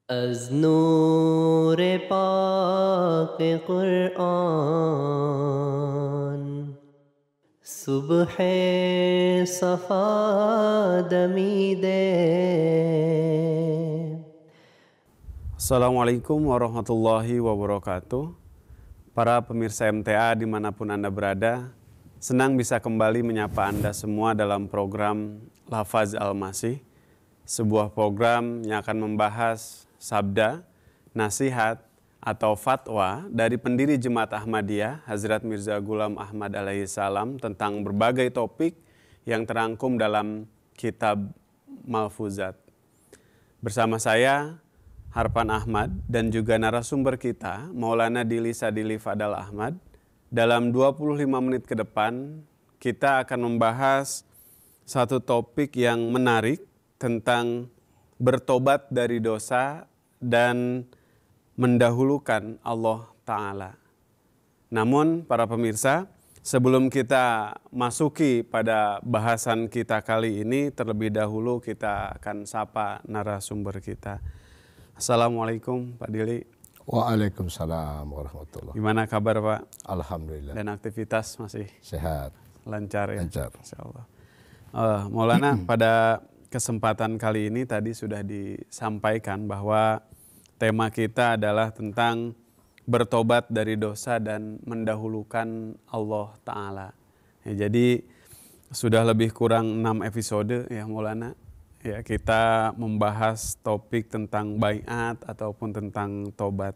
از نور پاک قرآن صبح صفا دمیده. Assalamualaikum warahmatullahi wabarakatuh. Para pemirsa MTA dimanapun Anda berada, senang bisa kembali menyapa Anda semua dalam program Lafaz Al-Masih, sebuah program yang akan membahas sabda, nasihat, atau fatwa dari pendiri Jemaat Ahmadiyah, Hazrat Mirza Ghulam Ahmad alaihi salam, tentang berbagai topik yang terangkum dalam kitab Malfuzat. Bersama saya, Harpan Ahmad, dan juga narasumber kita, Maulana Dili Sadili Fadal Ahmad. Dalam 25 menit ke depan, kita akan membahas satu topik yang menarik tentang bertobat dari dosa dan mendahulukan Allah Ta'ala. Namun para pemirsa, sebelum kita masuki pada bahasan kita kali ini, terlebih dahulu kita akan sapa narasumber kita. Assalamualaikum Pak Dili. Waalaikumsalam warahmatullahi. Gimana kabar Pak? Alhamdulillah. Dan aktivitas masih Sehat. lancar ya? Lancar. Insyaallah. Maulana, pada kesempatan kali ini tadi sudah disampaikan bahwa tema kita adalah tentang bertobat dari dosa dan mendahulukan Allah Ta'ala. Ya, jadi sudah lebih kurang 6 episode ya Maulana. Ya, kita membahas topik tentang baiat ataupun tentang tobat.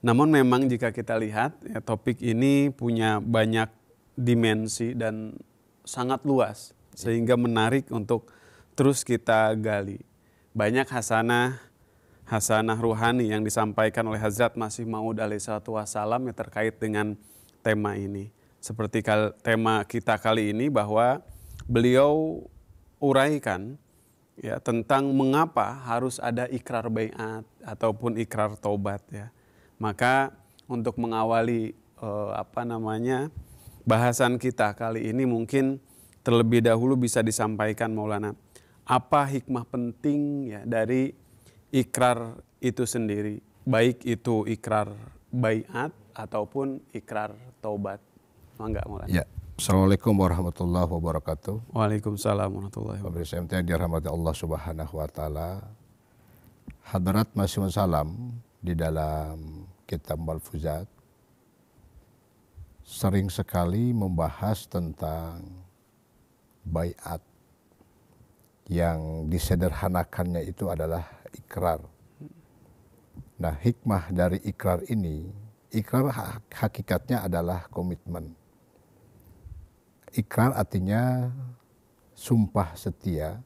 Namun memang jika kita lihat ya, topik ini punya banyak dimensi dan sangat luas sehingga menarik untuk terus kita gali. Banyak hasanah ruhani yang disampaikan oleh Hazrat Masih Maud alaihissalatu wassalam yang terkait dengan tema ini. Seperti tema kita kali ini bahwa beliau uraikan ya tentang mengapa harus ada ikrar baiat ataupun ikrar taubat ya. Maka untuk mengawali bahasan kita kali ini mungkin terlebih dahulu bisa disampaikan Maulana, apa hikmah penting ya dari ikrar itu sendiri, baik itu ikrar baiat ataupun ikrar taubat. Mangga Maulana. Ya. Assalamualaikum warahmatullahi wabarakatuh. Waalaikumsalam warahmatullahi wabarakatuh. Pemirsa MTA yang dirahmati Allah Subhanahu wa taala. Hadrat Masih Salam di dalam kitab Malfuzat sering sekali membahas tentang baiat. Yang disederhanakannya itu adalah ikrar. Nah, hikmah dari ikrar ini, ikrar hakikatnya adalah komitmen. Ikrar artinya sumpah setia,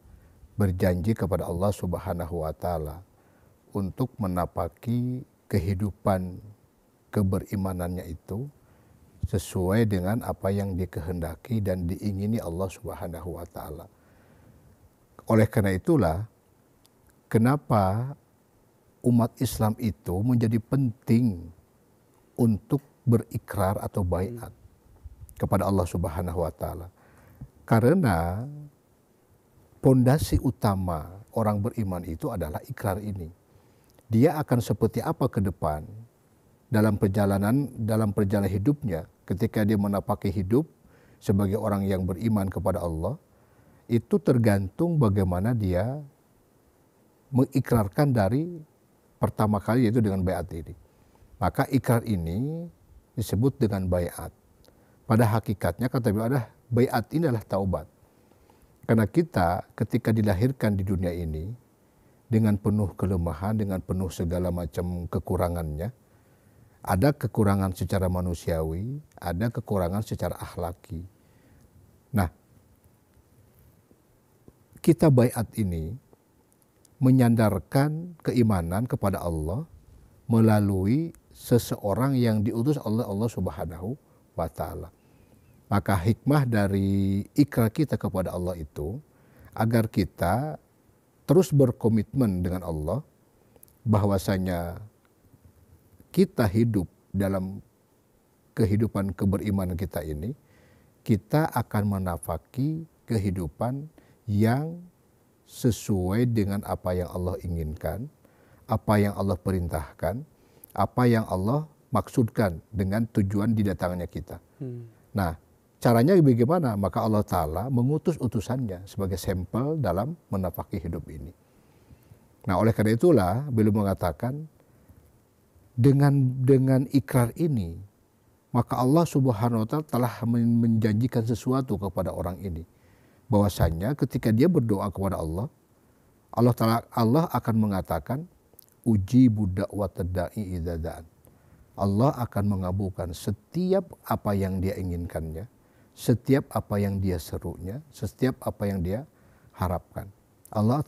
berjanji kepada Allah Subhanahu wa taala untuk menapaki kehidupan keberimanannya itu sesuai dengan apa yang dikehendaki dan diingini Allah Subhanahu wa taala. Oleh karena itulah, kenapa umat Islam itu menjadi penting untuk berikrar atau baiat kepada Allah Subhanahu wa taala. Karena pondasi utama orang beriman itu adalah ikrar ini. Dia akan seperti apa ke depan dalam perjalanan hidupnya ketika dia menapaki hidup sebagai orang yang beriman kepada Allah. Itu tergantung bagaimana dia mengikrarkan dari pertama kali, yaitu dengan baiat ini. Maka ikrar ini disebut dengan baiat. Pada hakikatnya kata beliau adalah baiat ini adalah taubat. Karena kita ketika dilahirkan di dunia ini dengan penuh kelemahan, dengan penuh segala macam kekurangannya. Ada kekurangan secara manusiawi, ada kekurangan secara akhlaki. Nah, kita baiat ini menyandarkan keimanan kepada Allah melalui seseorang yang diutus oleh Allah Subhanahu wa taala. Maka hikmah dari ikrar kita kepada Allah itu agar kita terus berkomitmen dengan Allah bahwasanya kita hidup dalam kehidupan keberimanan kita ini, kita akan menapaki kehidupan yang sesuai dengan apa yang Allah inginkan, apa yang Allah perintahkan, apa yang Allah maksudkan dengan tujuan didatangnya kita. Nah, caranya bagaimana? Maka Allah Ta'ala mengutus utusannya sebagai sampel dalam menapaki hidup ini. Nah, oleh karena itulah beliau mengatakan dengan ikrar ini, maka Allah Subhanahu wa Ta'ala telah menjanjikan sesuatu kepada orang ini. Bahwasanya ketika dia berdoa kepada Allah akan mengatakan ujibu da'watad da'i idza da'an. Allah akan mengabulkan setiap apa yang dia inginkannya, setiap apa yang dia serunya, setiap apa yang dia harapkan. Allah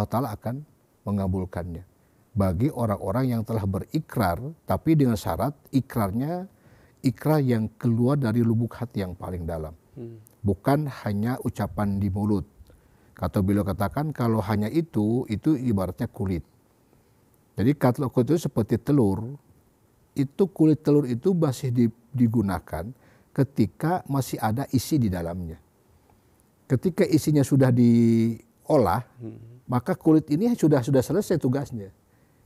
Ta'ala akan mengabulkannya bagi orang-orang yang telah berikrar, tapi dengan syarat ikrarnya ikrar yang keluar dari lubuk hati yang paling dalam, bukan hanya ucapan di mulut. Kata beliau katakan kalau hanya itu ibaratnya kulit. Jadi kalau kulit itu seperti telur, itu kulit telur itu masih digunakan ketika masih ada isi di dalamnya. Ketika isinya sudah diolah, maka kulit ini sudah selesai tugasnya.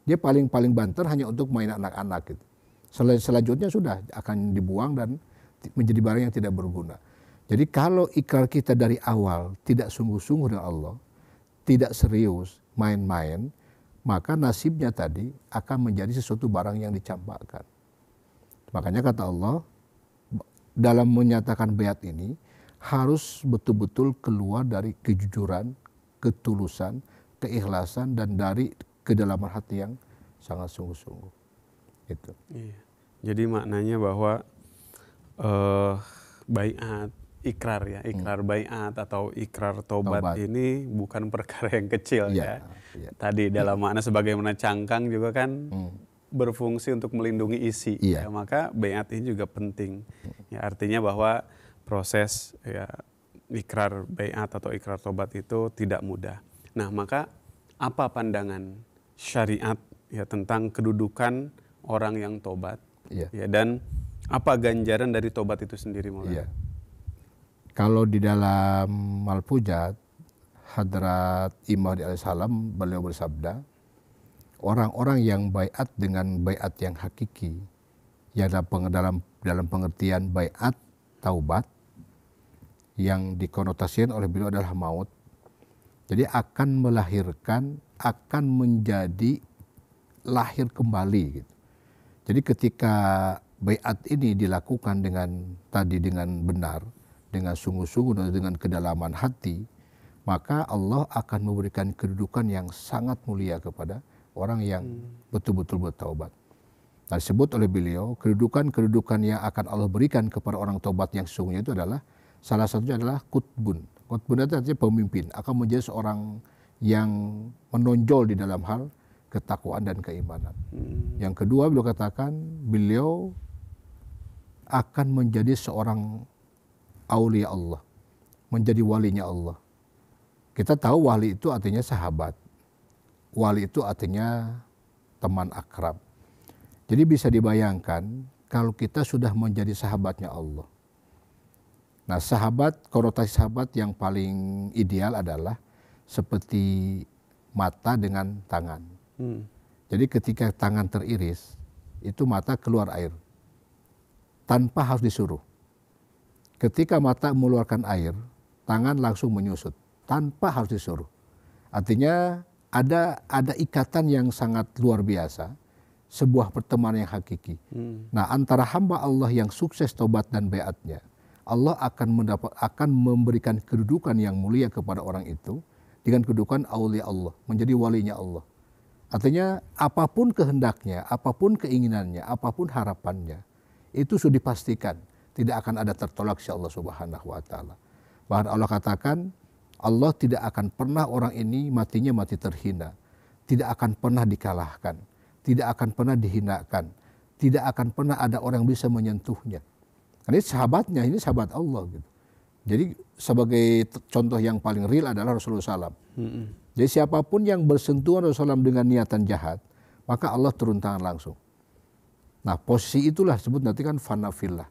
Dia paling banter hanya untuk main anak-anak gitu. Selanjutnya sudah akan dibuang dan menjadi barang yang tidak berguna. Jadi kalau ikrar kita dari awal tidak sungguh-sungguh dengan Allah, tidak serius, main-main, maka nasibnya tadi akan menjadi sesuatu barang yang dicampakkan. Makanya kata Allah, dalam menyatakan baiat ini harus betul-betul keluar dari kejujuran, ketulusan, keikhlasan, dan dari kedalaman hati yang sangat sungguh-sungguh. Gitu. Iya. Jadi maknanya bahwa baiat, ikrar baiat atau ikrar tobat ini bukan perkara yang kecil ya. Tadi dalam makna sebagaimana cangkang juga kan berfungsi untuk melindungi isi. Ya, maka baiat ini juga penting. Ya, artinya bahwa proses ikrar baiat atau ikrar tobat itu tidak mudah. Nah, maka apa pandangan syariat tentang kedudukan orang yang tobat dan apa ganjaran dari tobat itu sendiri, Maulana? Kalau di dalam Al-Fujat, Hadrat Imam Mahdi alaihissalam beliau bersabda, orang-orang yang baiat dengan baiat yang hakiki, yang dalam pengertian baiat taubat, yang dikonotasikan oleh beliau adalah maut. Jadi akan melahirkan, akan menjadi lahir kembali. Gitu. Jadi ketika baiat ini dilakukan dengan benar, dengan sungguh-sungguh dan dengan kedalaman hati, maka Allah akan memberikan kedudukan yang sangat mulia kepada orang yang betul-betul bertaubat. Nah, disebut oleh beliau, kedudukan yang akan Allah berikan kepada orang taubat yang sesungguhnya itu adalah, salah satunya adalah kutbun. Kutbun itu artinya pemimpin, akan menjadi seorang yang menonjol di dalam hal ketakwaan dan keimanan. Yang kedua beliau katakan, beliau akan menjadi seorang aulia Allah, menjadi walinya Allah. Kita tahu wali itu artinya sahabat. Wali itu artinya teman akrab. Jadi bisa dibayangkan kalau kita sudah menjadi sahabatnya Allah. Nah, konotasi sahabat yang paling ideal adalah seperti mata dengan tangan. Jadi ketika tangan teriris, itu mata keluar air. Tanpa harus disuruh. Ketika mata mengeluarkan air, tangan langsung menyusut tanpa harus disuruh. Artinya ada ikatan yang sangat luar biasa, sebuah pertemanan yang hakiki. Nah, antara hamba Allah yang sukses taubat dan baiatnya, Allah akan memberikan kedudukan yang mulia kepada orang itu dengan kedudukan aulia Allah, menjadi walinya Allah. Artinya apapun kehendaknya, apapun keinginannya, apapun harapannya, itu sudah dipastikan tidak akan ada tertolak si Allah Subhanahu wa Ta'ala. Bahkan Allah katakan, Allah tidak akan pernah orang ini matinya mati terhina, tidak akan pernah dikalahkan, tidak akan pernah dihinakan, tidak akan pernah ada orang yang bisa menyentuhnya. Karena ini sahabatnya, ini sahabat Allah gitu. Jadi sebagai contoh yang paling real adalah Rasulullah SAW. Jadi siapapun yang bersentuhan Rasulullah SAW dengan niatan jahat, maka Allah turun tangan langsung. Nah, posisi itulah disebut nanti kan fanafillah.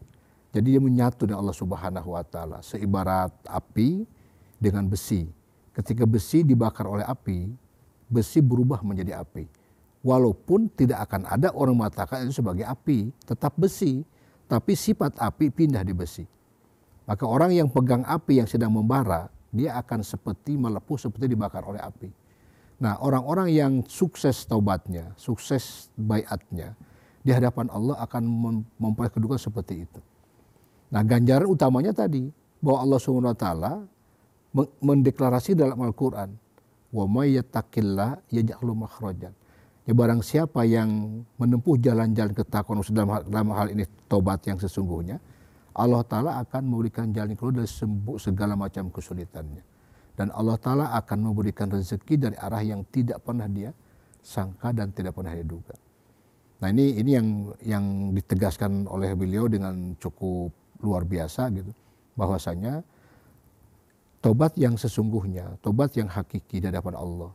Jadi dia menyatu dengan Allah Subhanahu wa Ta'ala. Seibarat api dengan besi. Ketika besi dibakar oleh api, besi berubah menjadi api. Walaupun tidak akan ada orang mengatakan itu sebagai api, tetap besi, tapi sifat api pindah di besi. Maka orang yang pegang api yang sedang membara, dia akan seperti melepuh, seperti dibakar oleh api. Nah, orang-orang yang sukses taubatnya, sukses baiatnya, di hadapan Allah akan memperoleh kedudukan seperti itu. Nah, ganjaran utamanya tadi, bahwa Allah SWT mendeklarasi dalam Al-Quran, wa may yattaqillah yaj'al makhrajan. Ya, barang siapa yang menempuh jalan-jalan ketakwaan dalam hal ini tobat yang sesungguhnya, Allah Ta'ala akan memberikan jalan keluar dari segala macam kesulitannya. Dan Allah Ta'ala akan memberikan rezeki dari arah yang tidak pernah dia sangka dan tidak pernah dia duga. Nah, ini yang ditegaskan oleh beliau dengan cukup luar biasa gitu, bahwasanya tobat yang sesungguhnya, tobat yang hakiki di hadapan Allah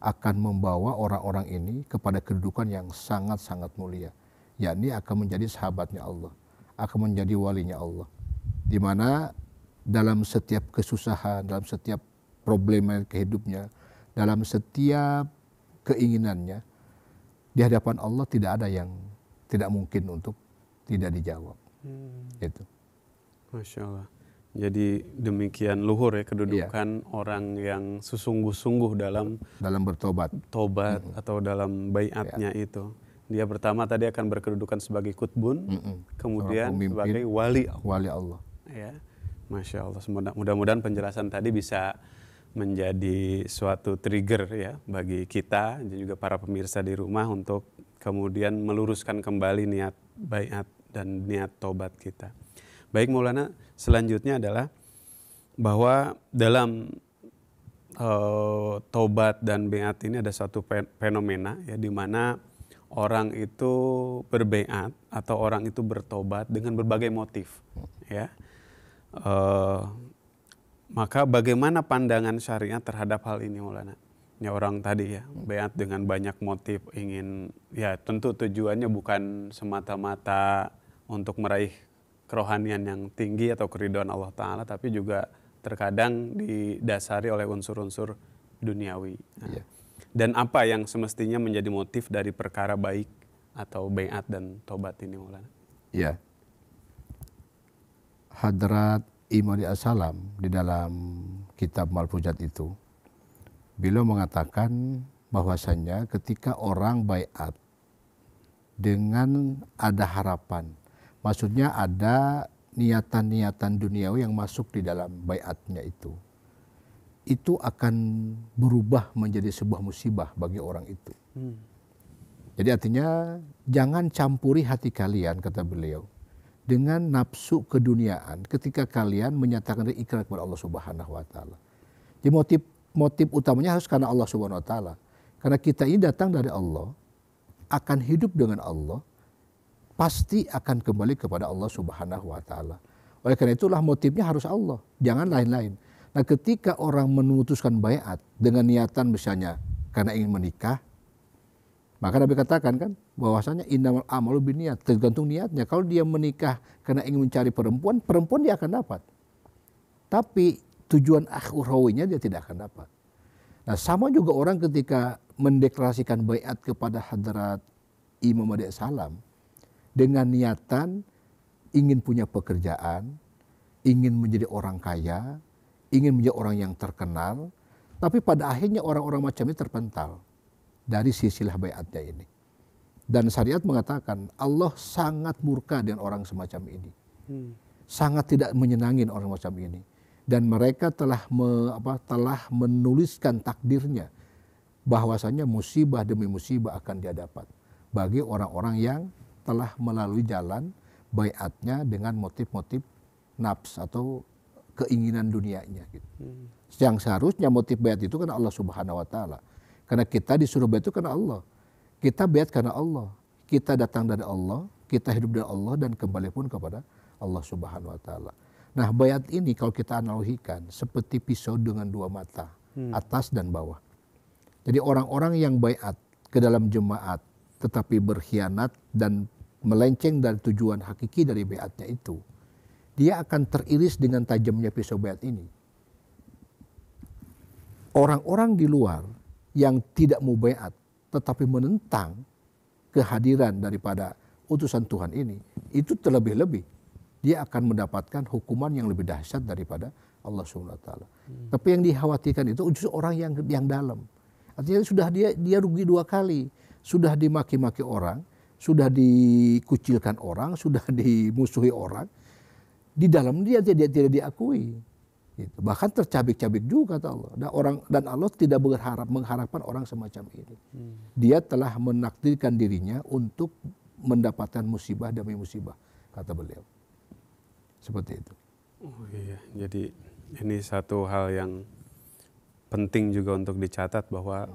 akan membawa orang-orang ini kepada kedudukan yang sangat-sangat mulia, yakni akan menjadi sahabatnya Allah, akan menjadi walinya Allah, di mana dalam setiap kesusahan, dalam setiap problema hidupnya, dalam setiap keinginannya, di hadapan Allah tidak ada yang tidak mungkin untuk tidak dijawab. Gitu. Masya Allah. Jadi demikian luhur ya kedudukan orang yang sesungguh-sungguh dalam bertobat atau dalam baiatnya itu. Dia pertama tadi akan berkedudukan sebagai kutbun, kemudian sebagai wali Allah. Ya, Masya Allah. Mudah-mudahan penjelasan tadi bisa menjadi suatu trigger ya bagi kita dan juga para pemirsa di rumah untuk kemudian meluruskan kembali niat baiat dan niat tobat kita. Baik Maulana, selanjutnya adalah bahwa dalam tobat dan baiat ini ada satu fenomena ya, di mana orang itu berbaiat atau orang itu bertobat dengan berbagai motif ya. Maka bagaimana pandangan syariat terhadap hal ini Maulana? Ya, orang tadi ya baiat dengan banyak motif, ingin ya tentu tujuannya bukan semata-mata untuk meraih kerohanian yang tinggi atau keridhaan Allah Ta'ala, tapi juga terkadang didasari oleh unsur-unsur duniawi. Nah, dan apa yang semestinya menjadi motif dari perkara baik atau baiat dan tobat ini Maulana? Ya. Hadrat Imam As-Salam di dalam kitab Malfuzat itu, beliau mengatakan bahwasannya ketika orang baiat dengan ada harapan, maksudnya ada niatan-niatan duniawi yang masuk di dalam baiatnya itu akan berubah menjadi sebuah musibah bagi orang itu. Jadi artinya jangan campuri hati kalian, kata beliau, dengan nafsu keduniaan ketika kalian menyatakan ikrar kepada Allah Subhanahu wa Ta'ala. Jadi motif utamanya harus karena Allah Subhanahu wa Ta'ala. Karena kita ini datang dari Allah, akan hidup dengan Allah, pasti akan kembali kepada Allah Subhanahu wa Ta'ala. Oleh karena itulah motifnya harus Allah, jangan lain-lain. Nah, ketika orang memutuskan baiat dengan niatan misalnya karena ingin menikah, maka Nabi katakan kan bahwasanya innamal a'malu binniyat, tergantung niatnya. Kalau dia menikah karena ingin mencari perempuan, perempuan dia akan dapat. Tapi tujuan akhrawinya dia tidak akan dapat. Nah, sama juga orang ketika mendeklarasikan baiat kepada Hadrat Imam As-Salam dengan niatan ingin punya pekerjaan, ingin menjadi orang kaya, ingin menjadi orang yang terkenal, tapi pada akhirnya orang-orang macam ini terpental dari silsilah baiatnya ini. Dan syariat mengatakan Allah sangat murka dengan orang semacam ini. Sangat tidak menyenangin orang macam ini. Dan mereka telah menuliskan takdirnya bahwasanya musibah demi musibah akan dia dapat bagi orang-orang yang telah melalui jalan baiatnya dengan motif-motif nafs atau keinginan dunianya gitu. Yang seharusnya motif baiat itu karena Allah Subhanahu wa Ta'ala. Karena kita disuruh baiat itu karena Allah. Kita baiat karena Allah. Kita datang dari Allah, kita hidup dari Allah dan kembali pun kepada Allah Subhanahu wa Ta'ala. Nah, baiat ini kalau kita analogikan seperti pisau dengan dua mata, atas dan bawah. Jadi orang-orang yang baiat ke dalam jemaat tetapi berkhianat dan melenceng dari tujuan hakiki dari baiatnya itu, dia akan teriris dengan tajamnya pisau baiat ini. Orang-orang di luar yang tidak mau baiat tetapi menentang kehadiran daripada utusan Tuhan ini, itu terlebih-lebih dia akan mendapatkan hukuman yang lebih dahsyat daripada Allah Subhanahu wa taala. Tapi yang dikhawatirkan itu justru orang yang dalam. Artinya sudah dia rugi dua kali. Sudah dimaki-maki orang, sudah dikucilkan orang, sudah dimusuhi orang. Di dalam dia tidak diakui. Gitu. Bahkan tercabik-cabik juga kata Allah. Dan Allah tidak mengharapkan orang semacam ini. Dia telah menakdirkan dirinya untuk mendapatkan musibah demi musibah, kata beliau. Seperti itu. Oh iya, jadi ini satu hal yang penting juga untuk dicatat bahwa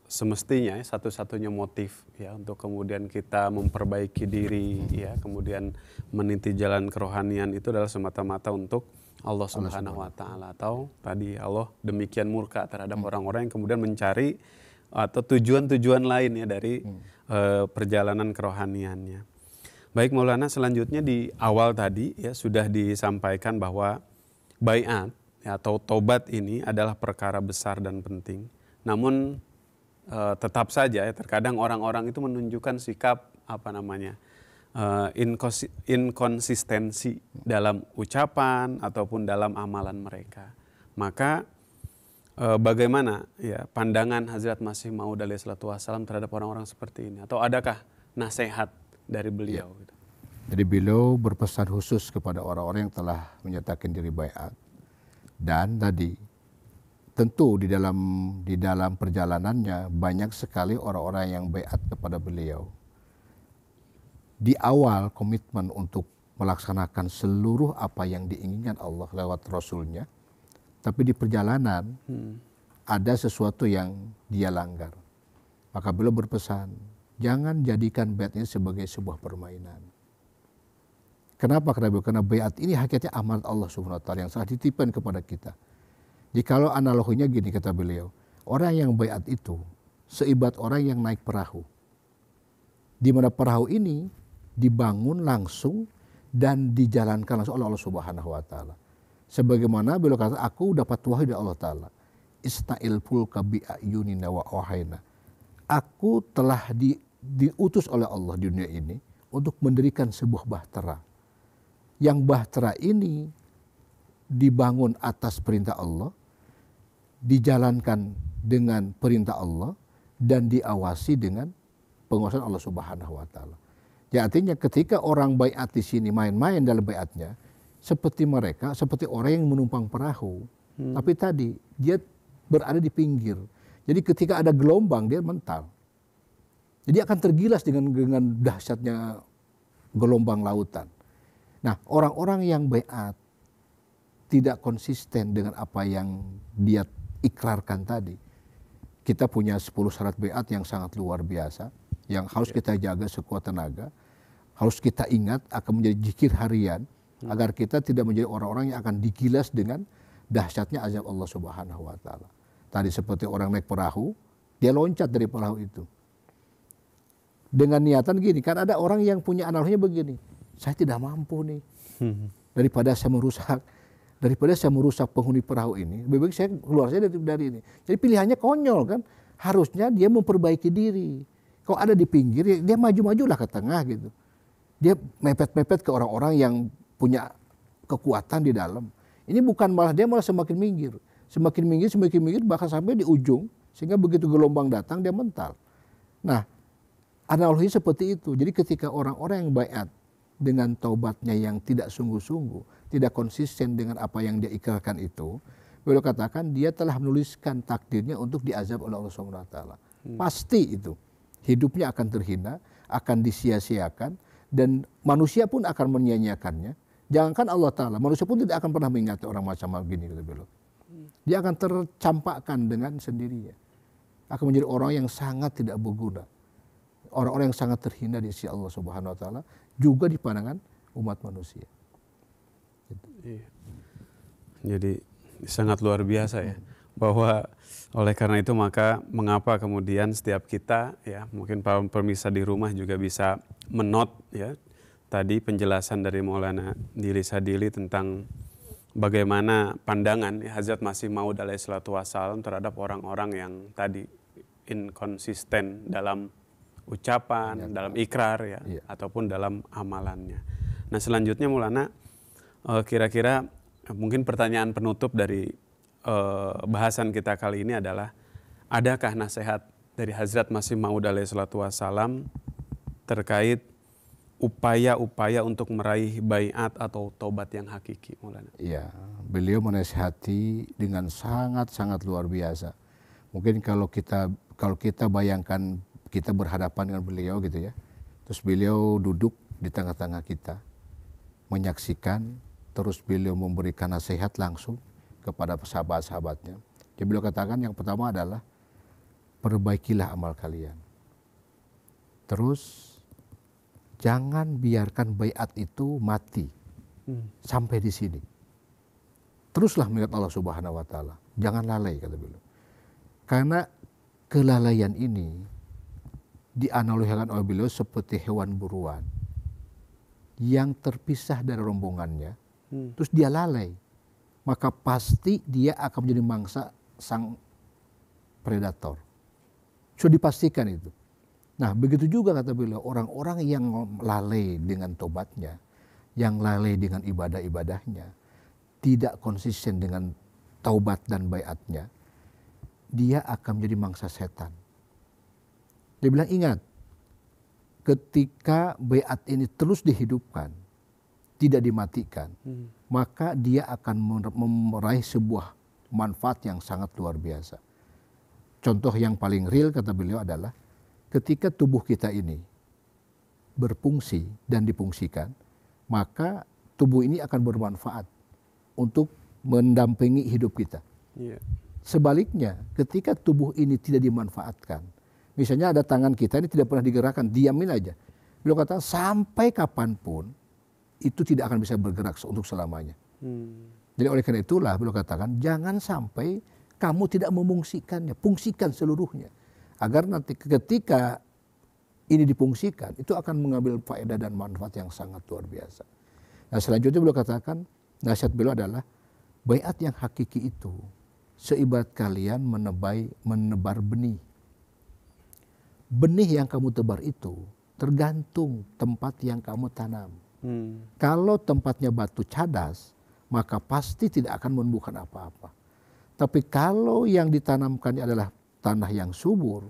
semestinya satu-satunya motif ya untuk kemudian kita memperbaiki diri ya, kemudian meniti jalan kerohanian itu adalah semata-mata untuk Allah Subhanahu wa taala, atau tadi Allah demikian murka terhadap orang-orang yang kemudian mencari atau tujuan-tujuan lain ya dari perjalanan kerohaniannya. Baik Maulana, selanjutnya di awal tadi ya sudah disampaikan bahwa baiat ya, atau tobat ini adalah perkara besar dan penting. Namun tetap saja ya, terkadang orang-orang itu menunjukkan sikap inkonsistensi dalam ucapan ataupun dalam amalan mereka. Maka bagaimana ya pandangan Hazrat Masih Maud alaihi salatu wassalam terhadap orang-orang seperti ini? Atau adakah nasihat dari beliau? Ya. Jadi beliau berpesan khusus kepada orang-orang yang telah menyatakan diri baiat. Dan tadi tentu di dalam perjalanannya banyak sekali orang-orang yang baiat kepada beliau. Di awal komitmen untuk melaksanakan seluruh apa yang diinginkan Allah lewat Rasulnya, tapi di perjalanan ada sesuatu yang dia langgar. Maka beliau berpesan, jangan jadikan baiat ini sebagai sebuah permainan. Kenapa? Karena baiat ini hakikatnya amanat Allah Subhanahu wa taala yang sangat dititipkan kepada kita. Jadi kalau analoginya gini kata beliau, orang yang baiat itu seibarat orang yang naik perahu. Di mana perahu ini dibangun langsung dan dijalankan langsung oleh Allah Subhanahu wa taala. Sebagaimana beliau kata, aku dapat wahyu dari Allah taala. Ista'il fulka bi ayunina wa wahayna. Aku telah diutus oleh Allah di dunia ini untuk mendirikan sebuah bahtera. Yang bahtera ini dibangun atas perintah Allah, dijalankan dengan perintah Allah, dan diawasi dengan penguasaan Allah Subhanahu wa taala. Ya, artinya ketika orang baiat di sini main-main dalam baiatnya, seperti mereka, seperti orang yang menumpang perahu. Tapi tadi dia berada di pinggir. Jadi ketika ada gelombang dia mental. Jadi akan tergilas dengan dahsyatnya gelombang lautan. Nah, orang-orang yang baiat tidak konsisten dengan apa yang dia ikrarkan tadi. Kita punya 10 syarat baiat yang sangat luar biasa, yang harus kita jaga sekuat tenaga, harus kita ingat akan menjadi zikir harian, agar kita tidak menjadi orang-orang yang akan digilas dengan dahsyatnya azab Allah Subhanahu wa taala. Tadi seperti orang naik perahu, dia loncat dari perahu itu. Dengan niatan gini, kan ada orang yang punya analoginya begini, saya tidak mampu nih, daripada saya merusak penghuni perahu ini, lebih baik saya keluar saja dari ini. Jadi pilihannya konyol kan, harusnya dia memperbaiki diri. Kalau ada di pinggir, dia maju-majulah ke tengah gitu. Dia mepet-mepet ke orang-orang yang punya kekuatan di dalam. Ini bukan dia malah semakin minggir, bahkan sampai di ujung, sehingga begitu gelombang datang dia mental. Nah, analogi seperti itu. Jadi ketika orang-orang yang baiat dengan taubatnya yang tidak sungguh-sungguh, tidak konsisten dengan apa yang dia ikrarkan itu, beliau katakan dia telah menuliskan takdirnya untuk diazab oleh Allah Subhanahu wa taala. Pasti itu. Hidupnya akan terhina, akan disia-siakan, dan manusia pun akan menyia-nyiakannya. Jangankan Allah Ta'ala, manusia pun tidak akan pernah mengingati orang macam begini. Dia akan tercampakkan dengan sendirinya. Akan menjadi orang yang sangat tidak berguna. Orang-orang yang sangat terhina di sisi Allah Subhanahu wa taala, juga di pandangan umat manusia. Gitu. Iya. Jadi sangat luar biasa ya. Bahwa oleh karena itu maka mengapa kemudian setiap kita ya, mungkin para pemirsa di rumah juga bisa menot ya tadi penjelasan dari Maulana Dili Sadili tentang bagaimana pandangan ya, Hazrat Masih Maud alaihi salatu wassalam terhadap orang-orang yang tadi inkonsisten dalam ucapan, dalam ikrar ya, ataupun dalam amalannya. Nah selanjutnya Maulana, kira-kira mungkin pertanyaan penutup dari bahasan kita kali ini adalah, adakah nasihat dari Hazrat Masih Maud alaihi salatu wassalam terkait upaya-upaya untuk meraih baiat atau tobat yang hakiki, Maulana? Iya, beliau menasihati dengan sangat-sangat luar biasa. Mungkin kalau kita bayangkan kita berhadapan dengan beliau gitu ya, terus beliau duduk di tengah-tengah kita, menyaksikan, terus beliau memberikan nasihat langsung kepada sahabat-sahabatnya. Jadi beliau katakan yang pertama adalah perbaikilah amal kalian. Terus jangan biarkan baiat itu mati sampai di sini. Teruslah mengingat Allah Subhanahu wa taala. Jangan lalai, kata beliau. Karena kelalaian ini dianalogikan oleh beliau seperti hewan buruan yang terpisah dari rombongannya, terus dia lalai, maka pasti dia akan menjadi mangsa sang predator. Sudah dipastikan itu. Nah begitu juga kata beliau, orang-orang yang lalai dengan tobatnya, yang lalai dengan ibadah-ibadahnya, tidak konsisten dengan taubat dan baiatnya, dia akan menjadi mangsa setan. Dia bilang ingat, ketika baiat ini terus dihidupkan, tidak dimatikan, maka dia akan meraih sebuah manfaat yang sangat luar biasa. Contoh yang paling real kata beliau adalah ketika tubuh kita ini berfungsi dan difungsikan, maka tubuh ini akan bermanfaat untuk mendampingi hidup kita. Sebaliknya, ketika tubuh ini tidak dimanfaatkan, misalnya ada tangan kita ini tidak pernah digerakkan, diamin aja. Beliau kata sampai kapanpun itu tidak akan bisa bergerak untuk selamanya. Jadi oleh karena itulah beliau katakan jangan sampai kamu tidak memungsikannya, fungsikan seluruhnya. Agar nanti ketika ini difungsikan, itu akan mengambil faedah dan manfaat yang sangat luar biasa. Nah selanjutnya beliau katakan, nasihat beliau adalah baiat yang hakiki itu seibarat kalian menebar benih. Benih yang kamu tebar itu tergantung tempat yang kamu tanam. Kalau tempatnya batu cadas, maka pasti tidak akan menumbuhkan apa-apa. Tapi kalau yang ditanamkan adalah tanah yang subur,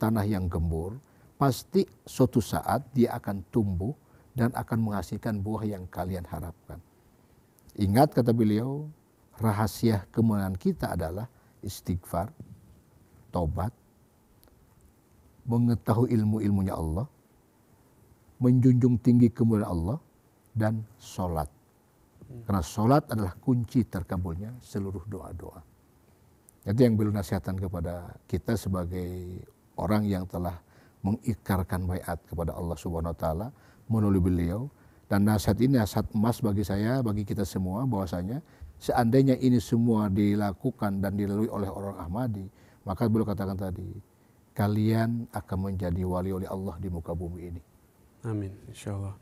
tanah yang gembur, pasti suatu saat dia akan tumbuh dan akan menghasilkan buah yang kalian harapkan. Ingat kata beliau, rahasia kemenangan kita adalah istighfar, tobat, mengetahui ilmu-ilmunya Allah, menjunjung tinggi kemuliaan Allah, dan sholat. Karena sholat adalah kunci terkabulnya seluruh doa-doa. Itu yang beliau nasihatkan kepada kita sebagai orang yang telah mengikrarkan baiat kepada Allah Subhanahu wa taala melalui beliau. Dan nasihat ini nasihat emas bagi saya, bagi kita semua, bahwasanya seandainya ini semua dilakukan dan dilalui oleh orang Ahmadi, maka beliau katakan tadi, kalian akan menjadi wali-wali Allah di muka bumi ini. Amin, insyaallah.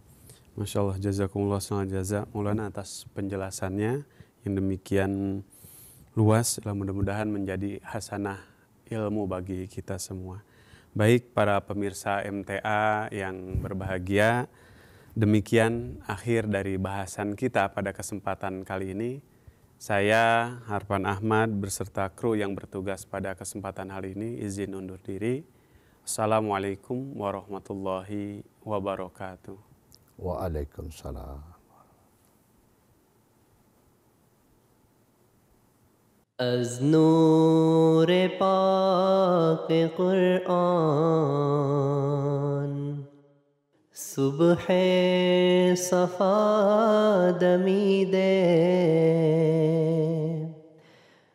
Masya Allah, jazakumullah sangat jaza Maulana atas penjelasannya yang demikian luas. Mudah-mudahan menjadi hasanah ilmu bagi kita semua. Baik para pemirsa MTA yang berbahagia, demikian akhir dari bahasan kita pada kesempatan kali ini. Saya Harpan Ahmad beserta kru yang bertugas pada kesempatan hari ini izin undur diri. Assalamualaikum warahmatullahi wabarakatuh. Waalaikumsalam. از نور پاک قرآن صبح صفا دمیده